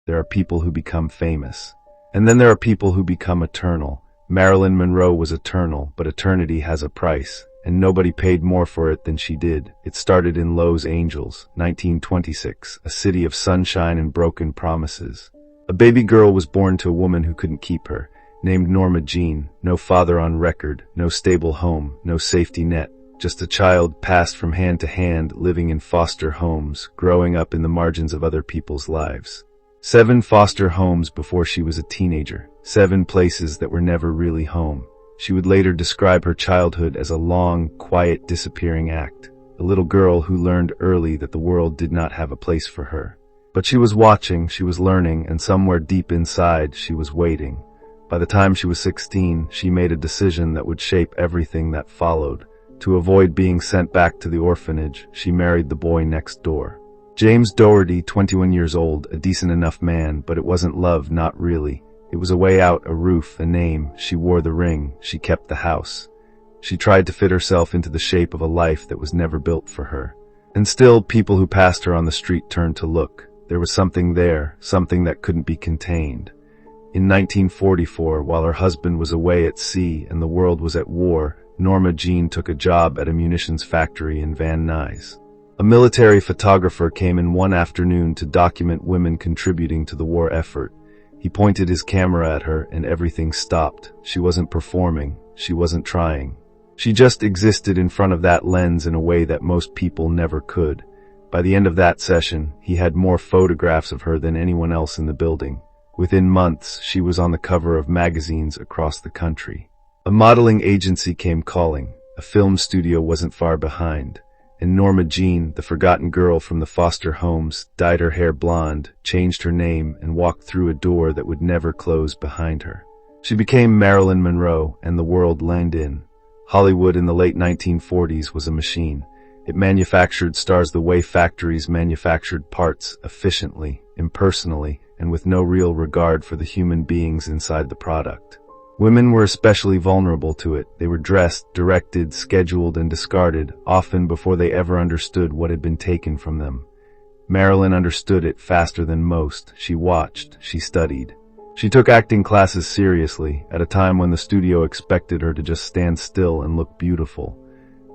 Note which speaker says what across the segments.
Speaker 1: There are people who become famous. And then there are people who become eternal. Marilyn Monroe was eternal, but eternity has a price, and nobody paid more for it than she did. It started in Los Angeles, 1926, a city of sunshine and broken promises. A baby girl was born to a woman who couldn't keep her, named Norma Jean. No father on record, no stable home, no safety net. Just a child passed from hand to hand, living in foster homes, growing up in the margins of other people's lives. 7 foster homes before she was a teenager. 7 places that were never really home. She would later describe her childhood as a long, quiet, disappearing act. A little girl who learned early that the world did not have a place for her. But she was watching, she was learning, and somewhere deep inside, she was waiting. By the time she was 16, she made a decision that would shape everything that followed. To avoid being sent back to the orphanage, she married the boy next door. James Doherty, 21 years old, a decent enough man, but it wasn't love, not really. It was a way out, a roof, a name. She wore the ring. She kept the house. She tried to fit herself into the shape of a life that was never built for her. And still, people who passed her on the street turned to look. There was something there, something that couldn't be contained. In 1944, while her husband was away at sea and the world was at war, Norma Jean took a job at a munitions factory in Van Nuys. A military photographer came in one afternoon to document women contributing to the war effort. He pointed his camera at her and everything stopped. She wasn't performing. She wasn't trying. She just existed in front of that lens in a way that most people never could. By the end of that session, he had more photographs of her than anyone else in the building. Within months, she was on the cover of magazines across the country. A modeling agency came calling. A film studio wasn't far behind. And Norma Jean, the forgotten girl from the foster homes, dyed her hair blonde, changed her name, and walked through a door that would never close behind her. She became Marilyn Monroe, and the world leaned in. Hollywood in the late 1940s was a machine. It manufactured stars the way factories manufactured parts, efficiently, impersonally, and with no real regard for the human beings inside the product. Women were especially vulnerable to it. They were dressed, directed, scheduled, and discarded, often before they ever understood what had been taken from them. Marilyn understood it faster than most. She watched, she studied. She took acting classes seriously, at a time when the studio expected her to just stand still and look beautiful.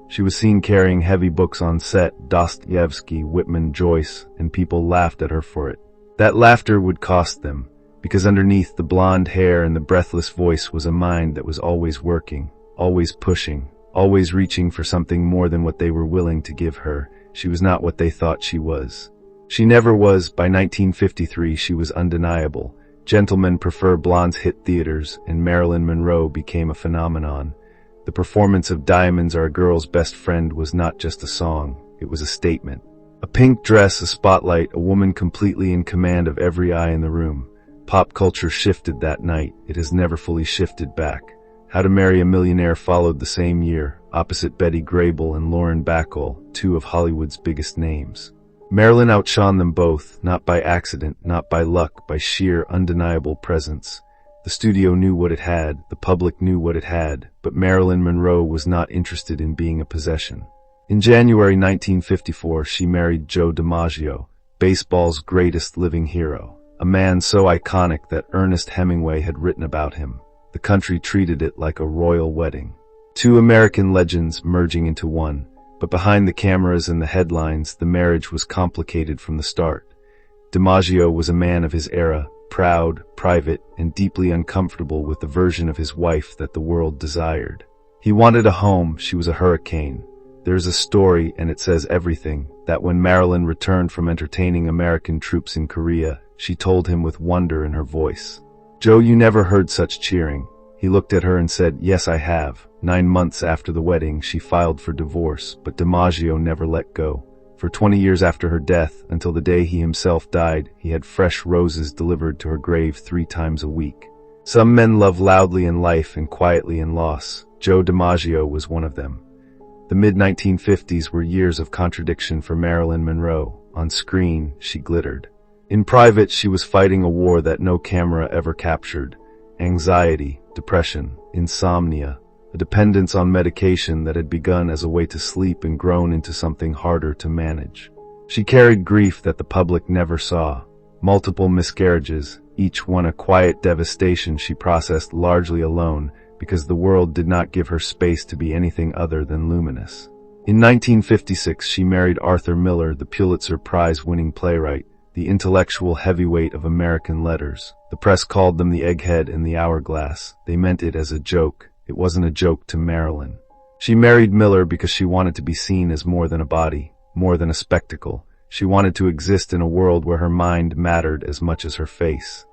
Speaker 1: She was seen carrying heavy books on set, Dostoevsky, Whitman, Joyce, and people laughed at her for it. That laughter would cost them, because underneath the blonde hair and the breathless voice was a mind that was always working, always pushing, always reaching for something more than what they were willing to give her. She was not what they thought she was. She never was. By 1953, she was undeniable. Gentlemen prefer blondes hit theaters, and Marilyn Monroe became a phenomenon. The performance of Diamonds Are a Girl's Best Friend was not just a song, it was a statement. A pink dress, a spotlight, a woman completely in command of every eye in the room. Pop culture shifted that night. It has never fully shifted back. How to Marry a Millionaire followed the same year, opposite Betty Grable and Lauren Bacall, 2 of Hollywood's biggest names. Marilyn outshone them both, not by accident, not by luck, by sheer, undeniable presence. The studio knew what it had, the public knew what it had, but Marilyn Monroe was not interested in being a possession. In January 1954, she married Joe DiMaggio, baseball's greatest living hero. A man so iconic that Ernest Hemingway had written about him. The country treated it like a royal wedding. 2 American legends merging into one, but behind the cameras and the headlines, the marriage was complicated from the start. DiMaggio was a man of his era, proud, private, and deeply uncomfortable with the version of his wife that the world desired. He wanted a home, she was a hurricane. There's a story, and it says everything, that when Marilyn returned from entertaining American troops in Korea, she told him with wonder in her voice, "Joe, you never heard such cheering." He looked at her and said, "Yes, I have." 9 months after the wedding, she filed for divorce, but DiMaggio never let go. For 20 years after her death, until the day he himself died, he had fresh roses delivered to her grave 3 times a week. Some men love loudly in life and quietly in loss. Joe DiMaggio was one of them. The mid-1950s were years of contradiction for Marilyn Monroe. On screen, she glittered. In private, she was fighting a war that no camera ever captured. Anxiety, depression, insomnia, a dependence on medication that had begun as a way to sleep and grown into something harder to manage. She carried grief that the public never saw. multiple miscarriages, each one a quiet devastation she processed largely alone because the world did not give her space to be anything other than luminous. In 1956, she married Arthur Miller, the Pulitzer Prize-winning playwright, the intellectual heavyweight of American letters. The press called them the egghead and the hourglass. They meant it as a joke. It wasn't a joke to Marilyn. She married Miller because she wanted to be seen as more than a body, more than a spectacle. She wanted to exist in a world where her mind mattered as much as her face.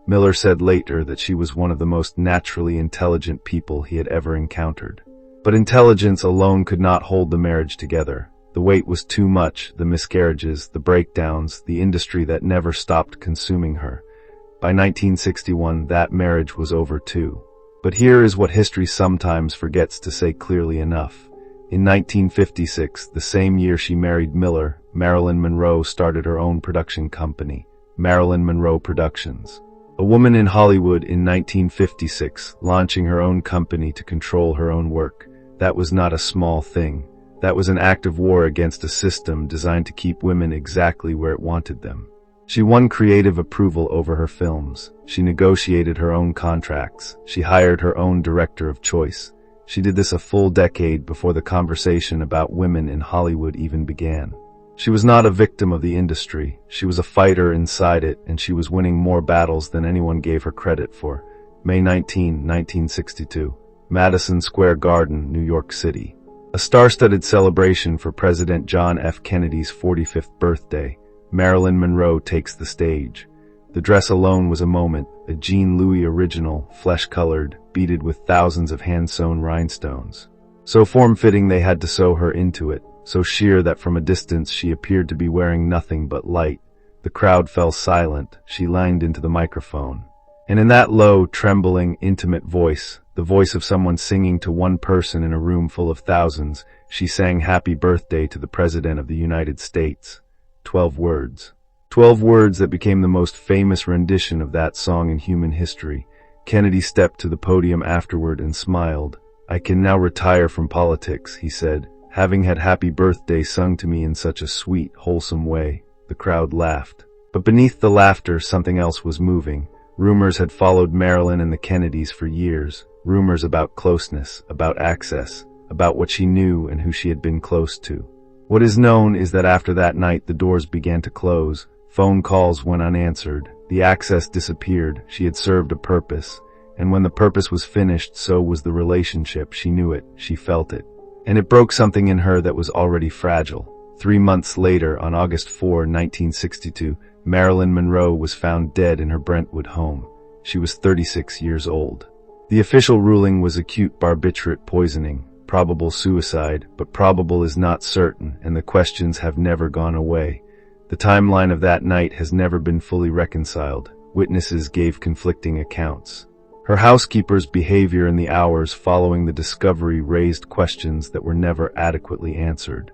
Speaker 1: Miller said later that she was one of the most naturally intelligent people he had ever encountered. But intelligence alone could not hold the marriage together. The weight was too much, the miscarriages, the breakdowns, the industry that never stopped consuming her. By 1961, that marriage was over too. But here is what history sometimes forgets to say clearly enough. In 1956, the same year she married Miller, Marilyn Monroe started her own production company, Marilyn Monroe Productions. A woman in Hollywood in 1956, launching her own company to control her own work. That was not a small thing. That was an act of war against a system designed to keep women exactly where it wanted them. She won creative approval over her films. She negotiated her own contracts. She hired her own director of choice. She did this a full decade before the conversation about women in Hollywood even began. She was not a victim of the industry. She was a fighter inside it, and she was winning more battles than anyone gave her credit for. May 19, 1962. Madison Square Garden, New York City. A star-studded celebration for President John F. Kennedy's 45th birthday. Marilyn Monroe takes the stage. The dress alone was a moment, a Jean Louis original, flesh-colored, beaded with thousands of hand-sewn rhinestones. So form-fitting they had to sew her into it, so sheer that from a distance she appeared to be wearing nothing but light. The crowd fell silent. She leaned into the microphone. And in that low, trembling, intimate voice, the voice of someone singing to one person in a room full of thousands, she sang Happy Birthday to the President of the United States. 12 words. 12 words that became the most famous rendition of that song in human history. Kennedy stepped to the podium afterward and smiled. I can now retire from politics, he said, having had Happy Birthday sung to me in such a sweet, wholesome way. The crowd laughed. But beneath the laughter, something else was moving. Rumors had followed Marilyn and the Kennedys for years. Rumors about closeness, about access, about what she knew and who she had been close to. What is known is that after that night the doors began to close. Phone calls went unanswered. The access disappeared. She had served a purpose. And when the purpose was finished, so was the relationship. She knew it. She felt it. And it broke something in her that was already fragile. 3 months later, on August 4, 1962, Marilyn Monroe was found dead in her Brentwood home. She was 36 years old. The official ruling was acute barbiturate poisoning, probable suicide, but probable is not certain, and the questions have never gone away. The timeline of that night has never been fully reconciled. Witnesses gave conflicting accounts. Her housekeeper's behavior in the hours following the discovery raised questions that were never adequately answered.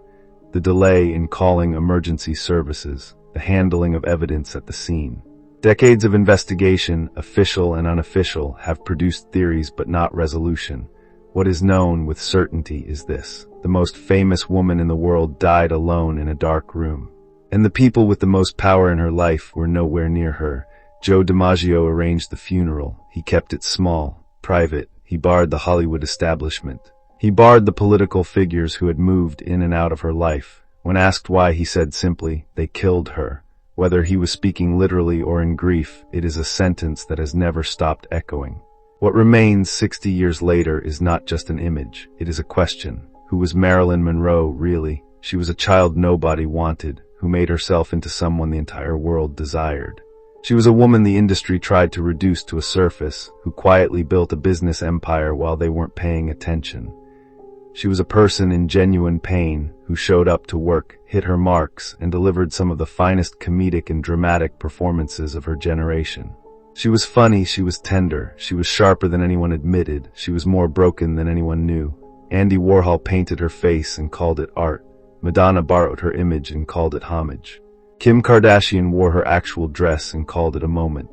Speaker 1: The delay in calling emergency services, the handling of evidence at the scene. Decades of investigation, official and unofficial, have produced theories but not resolution. What is known with certainty is this: the most famous woman in the world died alone in a dark room. And the people with the most power in her life were nowhere near her. Joe DiMaggio arranged the funeral. He kept it small, private. He barred the Hollywood establishment. He barred the political figures who had moved in and out of her life. When asked why, he said simply, "They killed her." Whether he was speaking literally or in grief, it is a sentence that has never stopped echoing. What remains 60 years later is not just an image, it is a question. Who was Marilyn Monroe, really? She was a child nobody wanted, who made herself into someone the entire world desired. She was a woman the industry tried to reduce to a surface, who quietly built a business empire while they weren't paying attention. She was a person in genuine pain, who showed up to work, hit her marks, and delivered some of the finest comedic and dramatic performances of her generation. She was funny, she was tender, she was sharper than anyone admitted, she was more broken than anyone knew. Andy Warhol painted her face and called it art. Madonna borrowed her image and called it homage. Kim Kardashian wore her actual dress and called it a moment.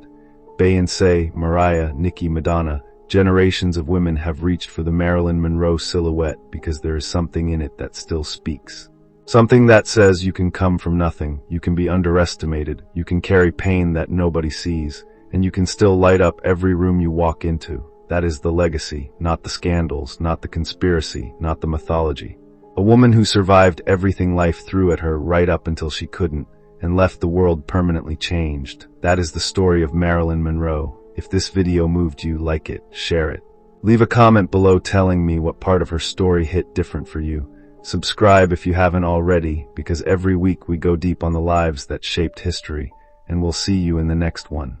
Speaker 1: Beyoncé, Mariah, Nicki, Madonna, generations of women have reached for the Marilyn Monroe silhouette because there is something in it that still speaks. Something that says you can come from nothing, you can be underestimated, you can carry pain that nobody sees, and you can still light up every room you walk into. That is the legacy, not the scandals, not the conspiracy, not the mythology. A woman who survived everything life threw at her right up until she couldn't, and left the world permanently changed. That is the story of Marilyn Monroe. If this video moved you, like it, share it. Leave a comment below telling me what part of her story hit different for you. Subscribe if you haven't already, because every week we go deep on the lives that shaped history, and we'll see you in the next one.